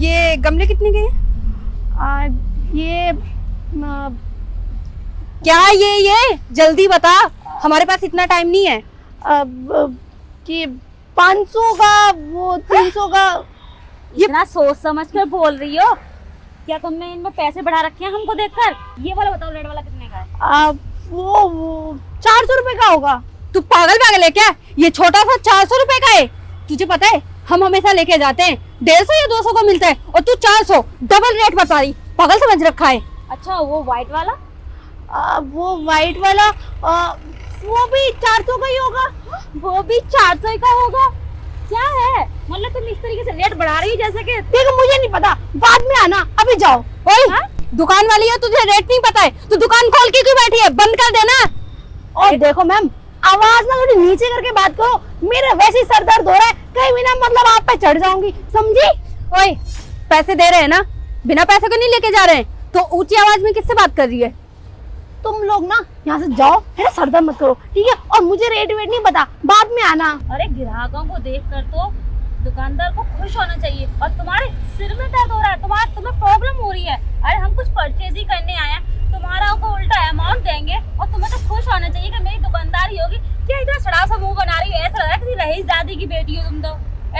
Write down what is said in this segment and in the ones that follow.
ये गमले कितने के हैं? ये क्या ये जल्दी बता, हमारे पास इतना टाइम नहीं है। कि 500 का, वो 300 का। इतना सोच समझ कर बोल रही हो क्या? तुमने इनमें पैसे बढ़ा रखे हैं हमको देखकर? ये वाला बताओ, रेड वाला कितने का है? वो 400 रुपए का होगा। तू पागल है क्या? ये छोटा सा 400 रुपए का है। तुझे पता है हम हमेशा लेके जाते हैं 150 या 200 को मिलता है और तू 400, डबल रेट बता रही। पागल समझ रखा है। अच्छा वो व्हाइट वाला? वो व्हाइट वाला वो भी 400 का ही होगा। वो भी 400 का होगा? क्या है मतलब तुम इस तरीके से रेट बढ़ा रही है जैसे कि। देखो मुझे नहीं पता, बाद में आना, अभी जाओ। ओए दुकान वाली है, तुझे रेट नहीं पता है? तू दुकान खोल के क्यों बैठी है? बंद कर देना। और देखो मैम, आवाज ना थोड़ी नीचे करके बात करो, मेरा वैसे ही सर दर्द हो रहा है, कहीं भी ना मतलब आप पे चढ़ जाऊंगी, समझी? ओए पैसे दे रहे हैं ना, बिना पैसे को नहीं लेके जा रहे हैं, तो ऊंची आवाज में किससे बात कर रही है? तुम लोग ना यहाँ से जाओ, है ना, सर दर्द मत करो, ठीक है? और मुझे रेट वेट नहीं पता, बाद में आना। अरे ग्राहकों को देखकर तो दुकानदार को खुश होना चाहिए, और तुम्हारे सिर में दर्द हो रहा है, तुम्हें प्रॉब्लम हो रही है। अरे हम कुछ परचेज ही करने आए हैं, तुम्हारा को उल्टा अमाउंट देंगे और तुम्हें तो खुश होना चाहिए कि मेरी दुकानदारी होगी। क्या इतना सड़ा सा मुंह बना रही है? ऐसा लग रहा है कि रईसजादी की बेटी हो तुम तो,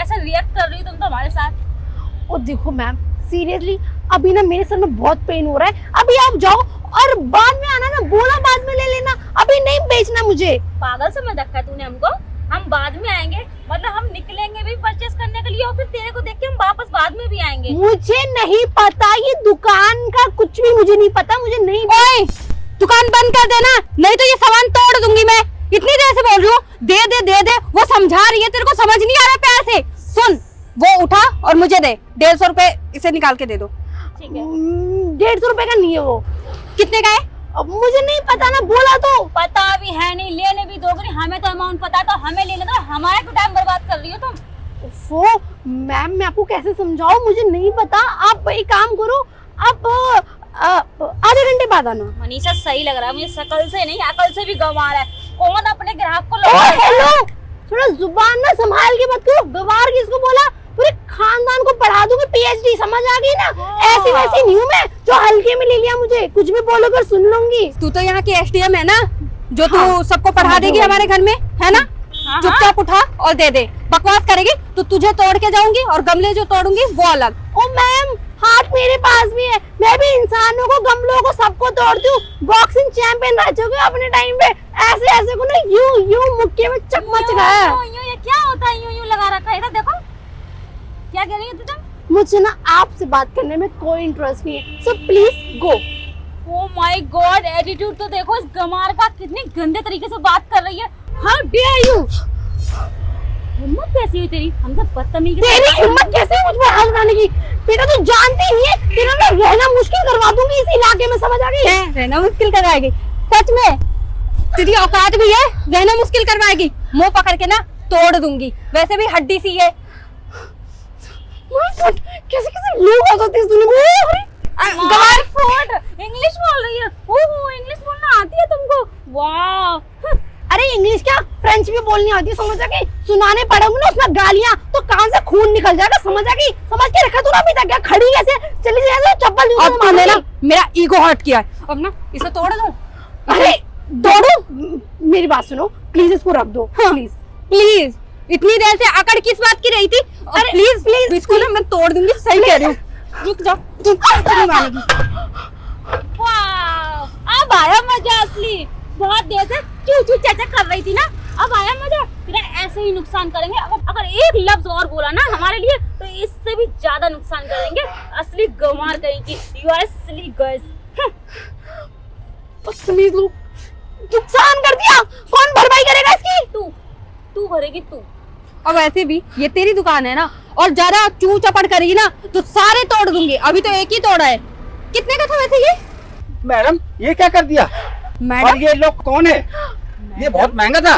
ऐसा रिएक्ट कर रही हो तुम तो हमारे साथ। और देखो मैम, सीरियसली अभी ना मेरे सर में बहुत पेन हो रहा है, अभी आप जाओ और बाद में आना ना, बोला बाद में ले लेना, अभी नहीं बेचना मुझे। पागल समझ रखा है तूने हमको? हम बाद में आएंगे मतलब हम निकलेंगे भी परचेस करने के लिए और फिर तेरे को देख के हम वापस बाद में भी आएंगे? मुझे नहीं पता, ये दुकान का कुछ भी मुझे नहीं पता, मुझे नहीं। ओए दुकान बंद कर देना, नहीं तो ये सामान तोड़ दूंगी मैं। इतनी देर से बोल रही हूँ, दे दे। वो समझा रही है, तेरे को समझ नहीं आ रहा प्यार से? सुन, वो उठा और मुझे दे 150 रुपए, इसे निकाल के दे दो। ठीक है। 150 रुपए का नहीं है वो। कितने का है? अब मुझे नहीं पता ना, बोला तो। पता भी है नहीं, लेने भी दोगे? हमें तो अमाउंट पता है, तो हमें लेने दो। हमारा क्यों टाइम बर्बाद कर रही हो तुम? वो मैम मैं आपको कैसे समझाऊं, मुझे नहीं पता। आप एक काम करो, आप आधे घंटे बाद आना। मनीषा सही लग रहा है मुझे, शकल से नहीं अकल से भी गंवा रहा है। कौन अपने ग्राहक को हेलो, थोड़ा जुबान ना संभाल के मत करो। गवार किसको बोला? पूरे खानदान को पढ़ा दूंगी, पीएचडी, समझ आ गई ना? ऐसी वैसी नहीं हूँ मैं जो हल्के में ले लिया मुझे, कुछ भी बोलोगे सुन लूंगी। तू तो यहाँ की एसडीएम है ना, जो तू सबको पढ़ा देगी हमारे घर में, है ना? चुपचाप उठा और दे दे। बकवास करेगी तो तुझे तोड़ के जाऊंगी और गमले जो तोड़ूंगी वो अलग। ओ मैम, हाथ मेरे पास भी है, मैं भी इंसानों को, गमलों को, सबको तोड़ती हूँ। बॉक्सिंग चैंपियन रह चुके अपने टाइम पे। ऐसे को ना यूं मुक्के में चकमच गया। ये क्या होता है? यूं लगा रखा है। देखो क्या कह रही हो तुम? मुझे ना आपसे बात करने में कोई इंटरेस्ट नहीं है, so please go. Oh my God, attitude तो देखो इस गमार का, कितनी गंदे तरीके से बात कर रही है। How dare you! हिम्मत कैसी हुई तेरी हमसे बदतमीजी? तेरी हिम्मत कैसे मुझ पर हाथ उठाने की? बेटा तू जानती नहीं है, तेरा ना रहना मुश्किल करवा दूंगी इस इलाके में, समझ आ गई? रहना मुश्किल करवाएगी? सच में तेरी औकात भी है? रहना मुश्किल करवाएगी? मुंह पकड़ के ना तोड़ दूंगी, वैसे भी हड्डी सी है। कैसे लोग होते इस दुनिया में? गवार फूड इंग्लिश बोल रही है। ओह इंग्लिश बोलना आती है तुमको? वाह! अरे इंग्लिश क्या, फ्रेंच भी बोलनी आती है, समझ आ गई? सुनाने पड़ेंगे ना उसमें गालियां तो कान से खून निकल जाएगा, समझ आ गई? समझ के रखा तू ना अभी तक, क्या खड़ी कैसे चली जाए? चप्पल जूते अब तूने ना मेरा ईगो हर्ट किया है, अब ना इसे तोड़ दूं। अरे तोड़ो, मेरी बात सुनो प्लीज, इसको रख दो प्लीज। प्लीज, इतनी देर से आकड़ किस बात की रही थी? अरे प्लीज इसको ना मैं तोड़ दूंगी। सही कह रही हूँ, रुक जा। वाह, अब आया मजा असली। बहुत देर से चू चू चाचा कर रही थी ना, अब आया मजा। तेरा ऐसे ही नुकसान करेंगे, अगर एक लफ्ज और बोला ना हमारे लिए तो इससे भी ज्यादा नुकसान करेंगे। असली गंवार करेंगी। You are silly girls. Please लो, नुकसान कर दिया, कौन भरपाई करेगा इसकी? तू भरेगी तू। अब ऐसे भी ये तेरी दुकान है ना, और ज्यादा चू चपड़ करेगी ना तो सारे तोड़ दूंगी। अभी तो एक ही तोड़ा है। कितने का था वैसे ये? मैडम ये क्या कर दिया? मैडम और ये लोग कौन है? ये बहुत महंगा था।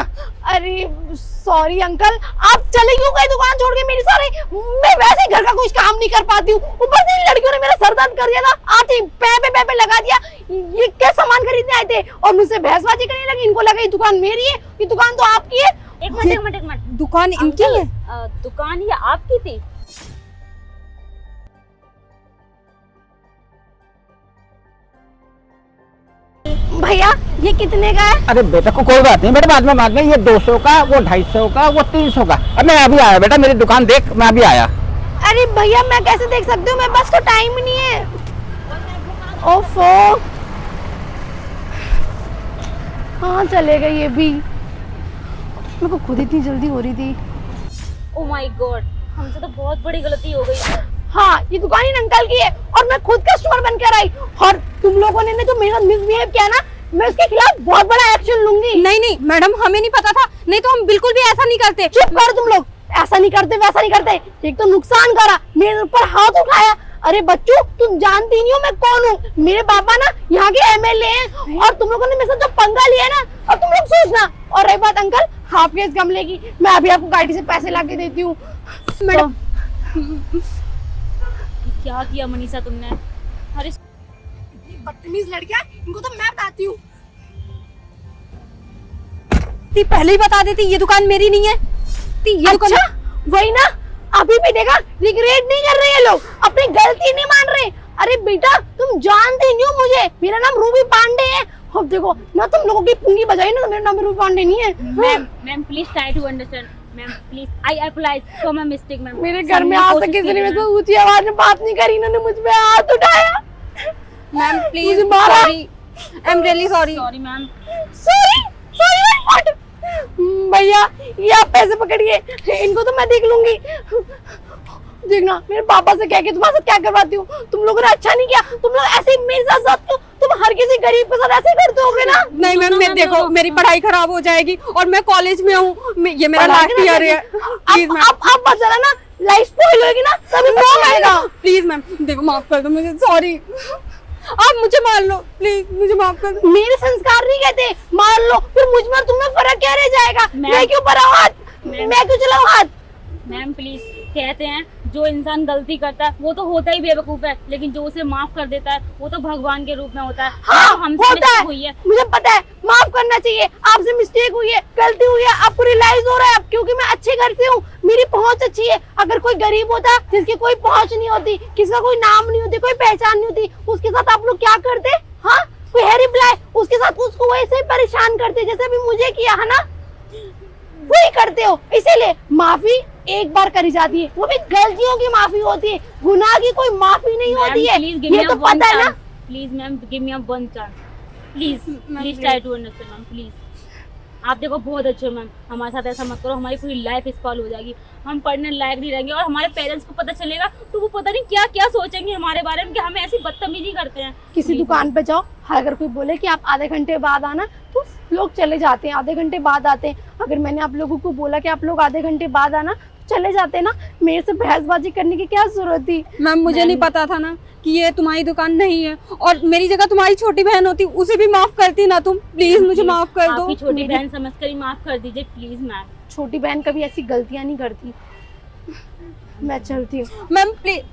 अरे सॉरी अंकल, आप चले क्यों गए दुकान छोड़ के मेरी? सारे मैं वैसे ही घर का कुछ काम नहीं कर पाती हूँ, ऊपर से इन लड़कियों ने मेरा सर दर्द कर दिया था, आते पे लगा दिया। ये क्या सामान खरीदने आए थे और मुझसे बहसबाजी करने लगे। इनको लगा ये दुकान मेरी है, ये दुकान तो आपकी है। एक मिनट, दुकान इनकी है? दुकान ये आपकी थी? भैया ये कितने का है? अरे बेटा को कोई बात नहीं बेटा, बाद में ये 200 का, वो 250 का, वो 300 का। अब मैं अभी आया बेटा, मेरी दुकान देख, मैं अभी आया। अरे भैया मैं कैसे देख सकती हूँ, मेरे पास तो टाइम ही नहीं है। ओफो, कहाँ चले गए ये भी? मेरे को खुद इतनी जल्दी हो रही थी। ओ माय गॉड, हमसे तो बहुत बड़ी गलती हो गई। हाँ, ये दुकान इन अंकल की है और मैं खुद कस्टमर बनकर आई, और तुम लोगों ने जो मेरा मिसबिहेव किया ना, मैं उसके खिलाफ बहुत बड़ा एक्शन लूंगी। नहीं नहीं मैडम, हमें नहीं पता था, नहीं तो हम बिल्कुल भी ऐसा नहीं करते। चुप करो तुम लोग, ऐसा नहीं करते वैसा नहीं करते। एक तो नुकसान करा, मेरे ऊपर हाथ उठाया। अरे बच्चों, तुम जानती नहीं हो मैं कौन हूँ। मेरे पापा ना यहाँ के एमएलए हैं, और तुम लोगों ने मेरे साथ जो पंगा लिया है ना, अब तुम लोग सोचना। और रही बात अंकल हाफ के इस गमले की, मैं अभी आपको गाड़ी से पैसे ला के देती हूँ। मैडम क्या किया मनीषा तुमने? अरे बदतमीज लड़कियां, इनको तो मैं बताती हूँ। पहले ही बता देती ये दुकान मेरी नहीं है। ये दुकान अच्छा, वही ना, अभी भी देखा, रिग्रेट नहीं कर रहे ये लोग, अपनी गलती नहीं मान रहे। अरे बेटा तुम जानते नहीं हो मुझे, मेरा नाम रूबी पांडे है। अब देखो ना, तुम लोगों की पुंगी बजाई ना, तो मेरा नाम रूबी पांडे नहीं है। Ma'am please try to understand. Ma'am please, I apologise for my mistake ma'am. मेरे घर में आज तक किसी ने मेरे से ऊंची आवाज में बात नहीं करी, इन्होंने मुझ पे हाथ उठाया। मैम प्लीज, मुझे मारा। Sorry, I am really sorry. Sorry ma'am. Sorry sorry what? भैया ये आप पैसे पकड़िए, इनको तो मैं देख लूंगी। देखना मेरे पापा से कह के तुम्हारे साथ क्या करवाती हूँ। तुम लोगों ने अच्छा नहीं किया, तुम लोग ऐसे ही मेरे साथ तुम हर किसी गरीब के साथ ऐसे करते होगे ना। नहीं मैम, मैं देखो मेरी पढ़ाई खराब हो जाएगी और मैं कॉलेज में हूँ, ये मेरा लास्ट ईयर है। प्लीज मैम, अब मत जरा ना, लाइफ स्पॉइल होगी ना, तभी पता लगेगा। प्लीज मैम देखो, माफ कर दो मुझे, सॉरी। आप मुझे मार लो प्लीज, मुझे माफ कर दो। मेरे संस्कार नहीं कहते मार लो, फिर मुझ में तुम्हें फर्क क्या रह जाएगा? मैं क्यों बढ़ाऊं हाथ, मैं क्यों चलाऊं हाथ? मैम प्लीज, कहते हैं जो इंसान गलती करता है वो तो होता ही बेवकूफ है, लेकिन जो उसे माफ कर देता है वो तो भगवान के रूप में होता है। हाँ, हमसे होता मिस्टेक है, हुई है। मुझे पता है, माफ करना चाहिए। आपसे मिस्टेक हुई है, गलती हुई है, आपको रियलाइज हो रहा है अब, क्योंकि मैं अच्छे घर से हूँ, मेरी पहुंच अच्छी है। अगर कोई गरीब होता जिसकी कोई पहुंच नहीं होती, किसका कोई नाम नहीं होती, कोई पहचान नहीं होती, उसके साथ आप लोग क्या करते? हाँ, कोई है रिप्लाई, उसके साथ उसको वैसे ही परेशान करते जैसे अभी मुझे किया है ना, वही करते हो। इसीलिए माफी एक बार करी जाती है, वो भी गलतियों की माफी होती है, गुनाह की कोई माफी नहीं होती है, ये तो पता है ना। Please ma'am give me one chance, please please try to understand ma'am please. आप देखो बहुत अच्छे हो मैम, हमारे साथ ऐसा मत करो, हमारी पूरी लाइफ स्पॉइल हो जाएगी, हम पढ़ने लायक नहीं रहेंगे, और हमारे पेरेंट्स को पता चलेगा तो वो पता नहीं क्या क्या सोचेंगे हमारे बारे में कि हमें ऐसी बदतमीजी करते हैं। किसी दुकान पे जाओ, अगर कोई बोले कि आप आधे घंटे बाद आना, तो लोग चले जाते हैं, आधे घंटे बाद आते हैं। अगर मैंने आप लोगों को बोला कि आप लोग आधे घंटे बाद आना, तो चले जाते हैं ना। मेरे से बहसबाजी करने की क्या जरूरत थी? मैम मुझे नहीं पता था ना कि ये तुम्हारी दुकान नहीं है, और मेरी जगह तुम्हारी छोटी बहन होती, उसे भी माफ करती ना तुम। प्लीज मुझे माफ कर दो। आपकी छोटी बहन समझकर ही माफ कर दीजिए प्लीज मैम। छोटी बहन कभी ऐसी गलतियां नहीं करती। मैं चलती हूँ। Ma'am please.